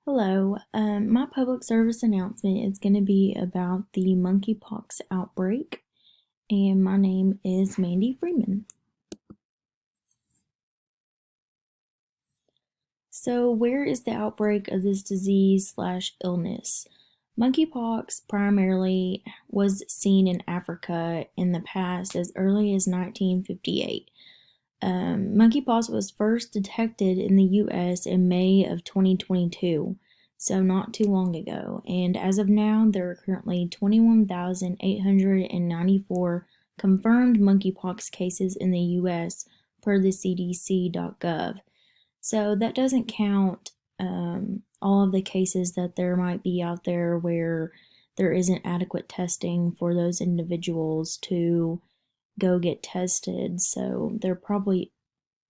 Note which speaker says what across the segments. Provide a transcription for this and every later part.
Speaker 1: Hello, my public service announcement is going to be about the monkeypox outbreak, and my name is Mandy Freeman. So, where is the outbreak of this disease/illness? Monkeypox primarily was seen in Africa in the past as early as 1958. Monkeypox was first detected in the US in May of 2022, so not too long ago, and as of now, there are currently 21,894 confirmed monkeypox cases in the US per the CDC.gov. So that doesn't count all of the cases that there might be out there where there isn't adequate testing for those individuals to go get tested. So there are probably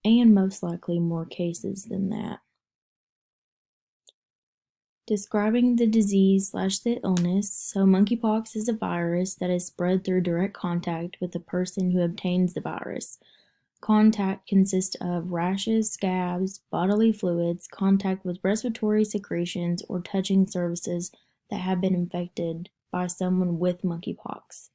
Speaker 1: and most likely more cases than that. Describing the disease/the illness. So monkeypox is a virus that is spread through direct contact with the person who obtains the virus. Contact consists of rashes, scabs, bodily fluids, contact with respiratory secretions, or touching surfaces that have been infected by someone with monkeypox.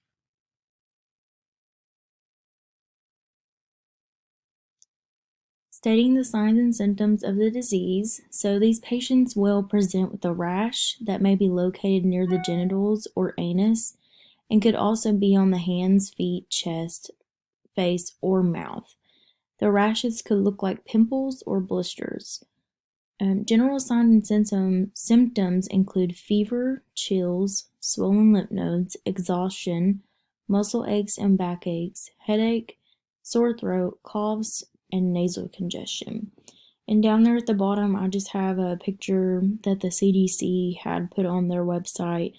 Speaker 1: Stating the signs and symptoms of the disease. So these patients will present with a rash that may be located near the genitals or anus and could also be on the hands, feet, chest, face, or mouth. The rashes could look like pimples or blisters. General signs and symptoms include fever, chills, swollen lymph nodes, exhaustion, muscle aches and backaches, headache, sore throat, coughs, and nasal congestion. And down there at the bottom, I just have a picture that the CDC had put on their website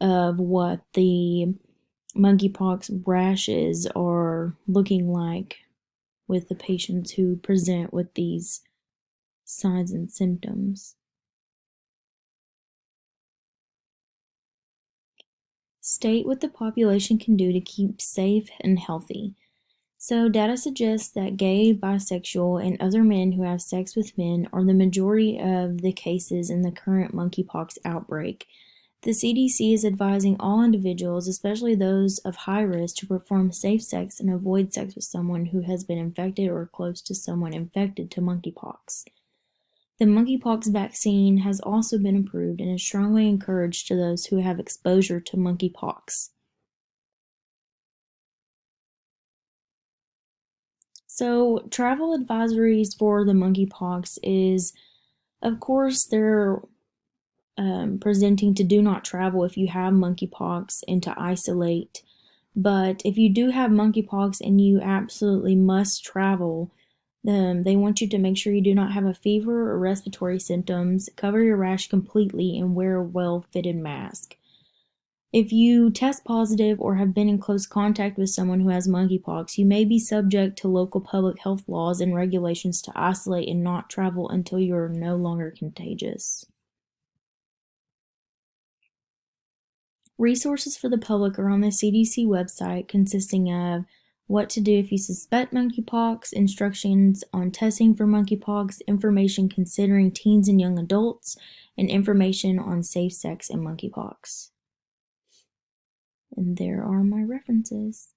Speaker 1: of what the monkeypox rashes are looking like with the patients who present with these signs and symptoms. State what the population can do to keep safe and healthy. So data suggests that gay, bisexual, and other men who have sex with men are the majority of the cases in the current monkeypox outbreak. The CDC is advising all individuals, especially those of high risk, to perform safe sex and avoid sex with someone who has been infected or close to someone infected to monkeypox. The monkeypox vaccine has also been approved and is strongly encouraged to those who have exposure to monkeypox. So, travel advisories for the monkeypox is, of course, they're presenting to do not travel if you have monkeypox and to isolate. But if you do have monkeypox and you absolutely must travel, they want you to make sure you do not have a fever or respiratory symptoms, cover your rash completely, and wear a well-fitted mask. If you test positive or have been in close contact with someone who has monkeypox, you may be subject to local public health laws and regulations to isolate and not travel until you are no longer contagious. Resources for the public are on the CDC website, consisting of what to do if you suspect monkeypox, instructions on testing for monkeypox, information considering teens and young adults, and information on safe sex and monkeypox. And there are my references.